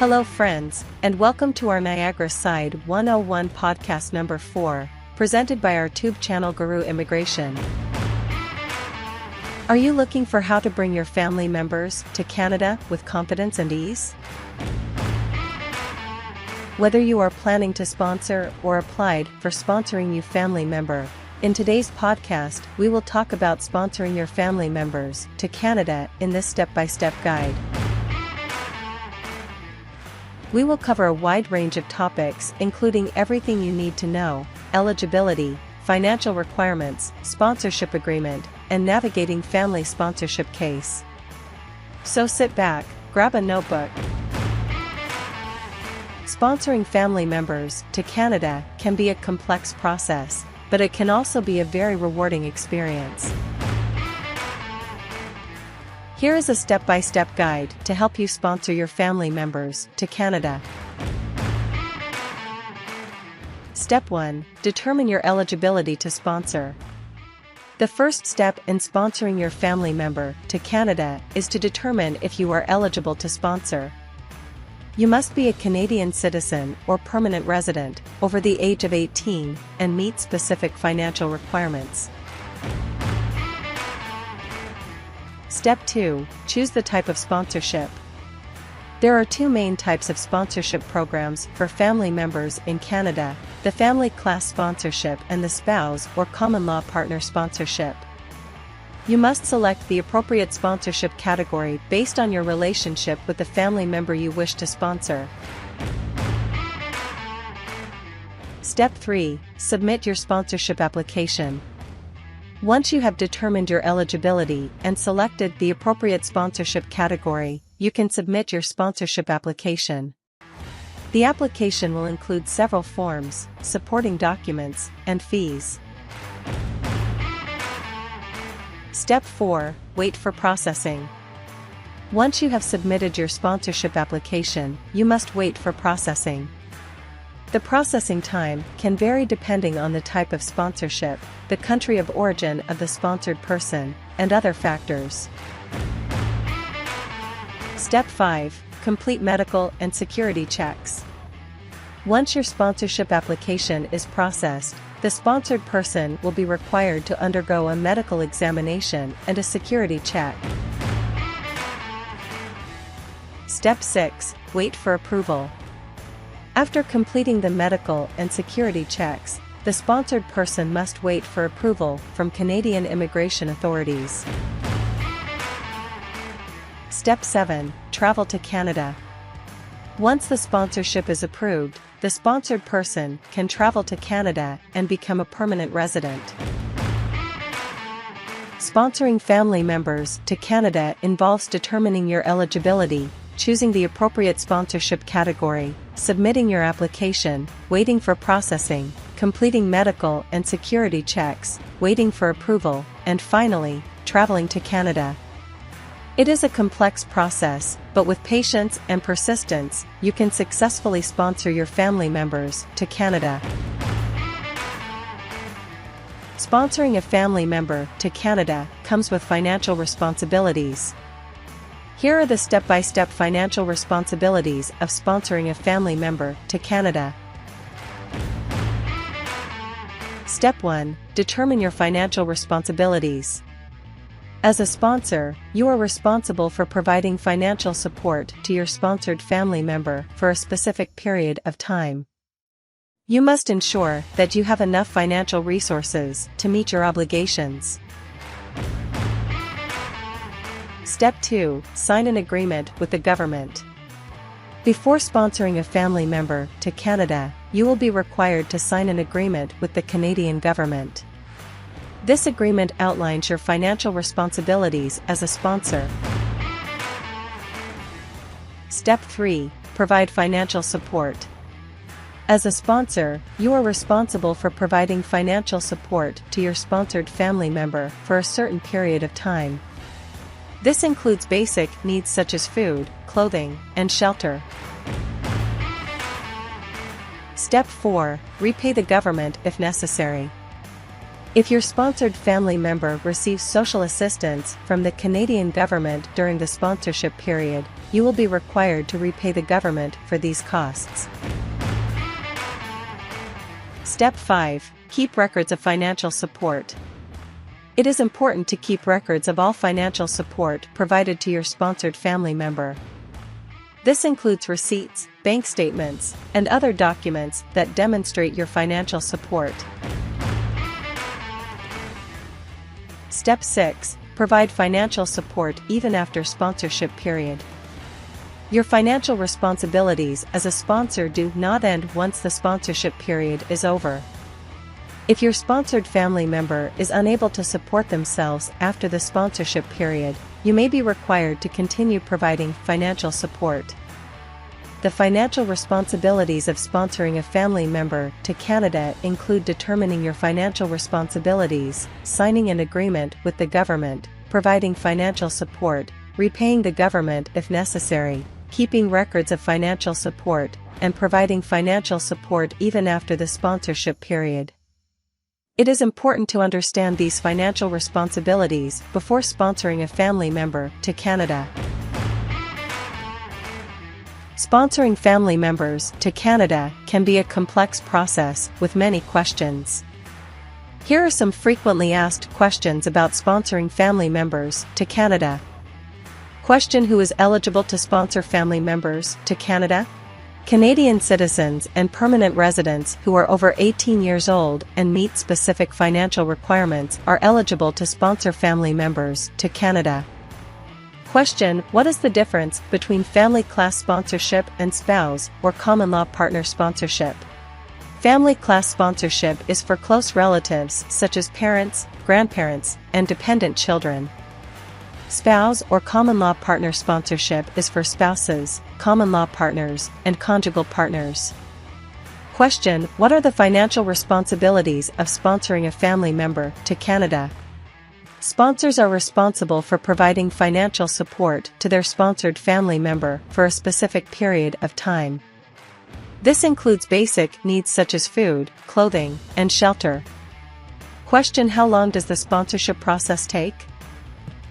Hello friends, and welcome to our Niagara Side 101 podcast number 4, presented by our YouTube channel Guru Immigration. Are you looking for how to bring your family members to Canada with confidence and ease? Whether you are planning to sponsor or applied for sponsoring your family member, in today's podcast we will talk about sponsoring your family members to Canada in this step-by-step guide. We will cover a wide range of topics including everything you need to know, eligibility, financial requirements, sponsorship agreement, and navigating family sponsorship case. So sit back, grab a notebook. Sponsoring family members to Canada can be a complex process, but it can also be a very rewarding experience. Here is a step-by-step guide to help you sponsor your family members to Canada. Step 1. Determine your eligibility to sponsor. The first step in sponsoring your family member to Canada is to determine if you are eligible to sponsor. You must be a Canadian citizen or permanent resident, over the age of 18, and meet specific financial requirements. Step 2. Choose the type of sponsorship. There are two main types of sponsorship programs for family members in Canada: the family class sponsorship and the spouse or common law partner sponsorship. You must select the appropriate sponsorship category based on your relationship with the family member you wish to sponsor. Step 3. Submit your sponsorship application. Once you have determined your eligibility and selected the appropriate sponsorship category, you can submit your sponsorship application. The application will include several forms, supporting documents, and fees. Step 4. Wait for processing. Once you have submitted your sponsorship application, you must wait for processing. The processing time can vary depending on the type of sponsorship, the country of origin of the sponsored person, and other factors. Step 5. Complete medical and security checks. Once your sponsorship application is processed, the sponsored person will be required to undergo a medical examination and a security check. Step 6. Wait for approval. After completing the medical and security checks, the sponsored person must wait for approval from Canadian immigration authorities. Step 7. Travel to Canada. Once the sponsorship is approved, the sponsored person can travel to Canada and become a permanent resident. Sponsoring family members to Canada involves determining your eligibility, choosing the appropriate sponsorship category, submitting your application, waiting for processing, completing medical and security checks, waiting for approval, and finally, traveling to Canada. It is a complex process, but with patience and persistence, you can successfully sponsor your family members to Canada. Sponsoring a family member to Canada comes with financial responsibilities. Here are the step-by-step financial responsibilities of sponsoring a family member to Canada. Step 1. Determine your financial responsibilities. As a sponsor, you are responsible for providing financial support to your sponsored family member for a specific period of time. You must ensure that you have enough financial resources to meet your obligations. Step 2. Sign an agreement with the government. Before sponsoring a family member to Canada, you will be required to sign an agreement with the Canadian government. This agreement outlines your financial responsibilities as a sponsor. Step 3. Provide financial support. As a sponsor, you are responsible for providing financial support to your sponsored family member for a certain period of time. This includes basic needs such as food, clothing, and shelter. Step 4. Repay the government if necessary. If your sponsored family member receives social assistance from the Canadian government during the sponsorship period, you will be required to repay the government for these costs. Step 5. Keep records of financial support. It is important to keep records of all financial support provided to your sponsored family member. This includes receipts, bank statements, and other documents that demonstrate your financial support. Step 6. Provide financial support even after sponsorship period. Your financial responsibilities as a sponsor do not end once the sponsorship period is over. If your sponsored family member is unable to support themselves after the sponsorship period, you may be required to continue providing financial support. The financial responsibilities of sponsoring a family member to Canada include determining your financial responsibilities, signing an agreement with the government, providing financial support, repaying the government if necessary, keeping records of financial support, and providing financial support even after the sponsorship period. It is important to understand these financial responsibilities before sponsoring a family member to Canada. Sponsoring family members to Canada can be a complex process with many questions. Here are some frequently asked questions about sponsoring family members to Canada. Question: who is eligible to sponsor family members to Canada? Canadian citizens and permanent residents who are over 18 years old and meet specific financial requirements are eligible to sponsor family members to Canada. Question: what is the difference between family class sponsorship and spouse or common law partner sponsorship? Family class sponsorship is for close relatives such as parents, grandparents, and dependent children. Spouse or common law partner sponsorship is for spouses, common law partners, and conjugal partners. Question: what are the financial responsibilities of sponsoring a family member to Canada? Sponsors are responsible for providing financial support to their sponsored family member for a specific period of time. This includes basic needs such as food, clothing, and shelter. Question: how long does the sponsorship process take?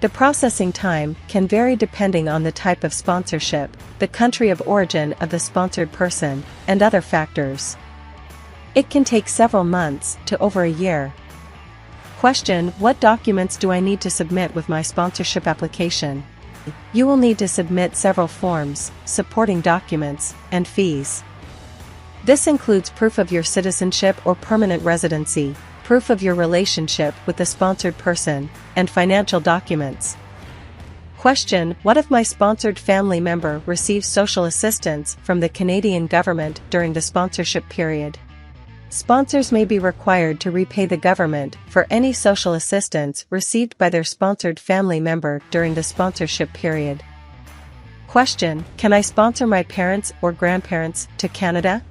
The processing time can vary depending on the type of sponsorship, the country of origin of the sponsored person, and other factors. It can take several months to over a year. Question: what documents do I need to submit with my sponsorship application? You will need to submit several forms, supporting documents, and fees. This includes proof of your citizenship or permanent residency, proof of your relationship with the sponsored person, and financial documents. Question: what if my sponsored family member receives social assistance from the Canadian government during the sponsorship period? Sponsors may be required to repay the government for any social assistance received by their sponsored family member during the sponsorship period. Question: can I sponsor my parents or grandparents to Canada?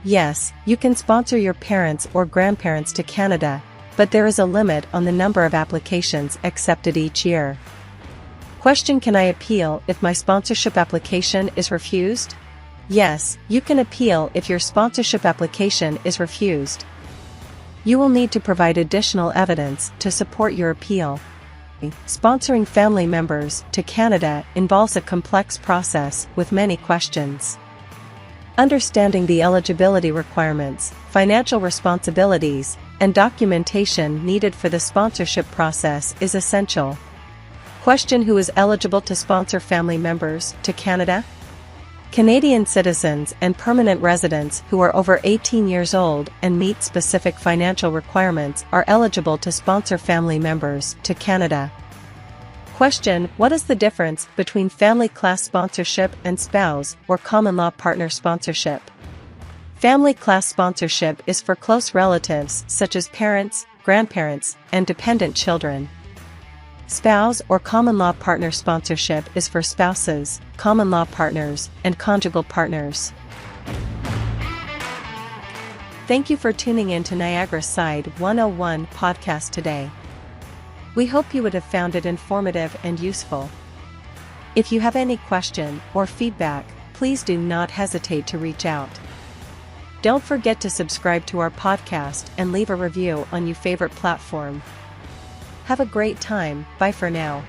Yes, you can sponsor your parents or grandparents to Canada, but there is a limit on the number of applications accepted each year. Question: can I appeal if my sponsorship application is refused? Yes, you can appeal if your sponsorship application is refused. You will need to provide additional evidence to support your appeal. Sponsoring family members to Canada involves a complex process with many questions. Understanding the eligibility requirements, financial responsibilities, and documentation needed for the sponsorship process is essential. Question: who is eligible to sponsor family members to Canada? Canadian citizens and permanent residents who are over 18 years old and meet specific financial requirements are eligible to sponsor family members to Canada. Question: what is the difference between family class sponsorship and spouse or common law partner sponsorship? Family class sponsorship is for close relatives such as parents, grandparents, and dependent children. Spouse or common law partner sponsorship is for spouses, common law partners, and conjugal partners. Thank you for tuning in to Niagara Side 101 podcast today. We hope you would have found it informative and useful. If you have any question or feedback, please do not hesitate to reach out. Don't forget to subscribe to our podcast and leave a review on your favorite platform. Have a great time. Bye for now.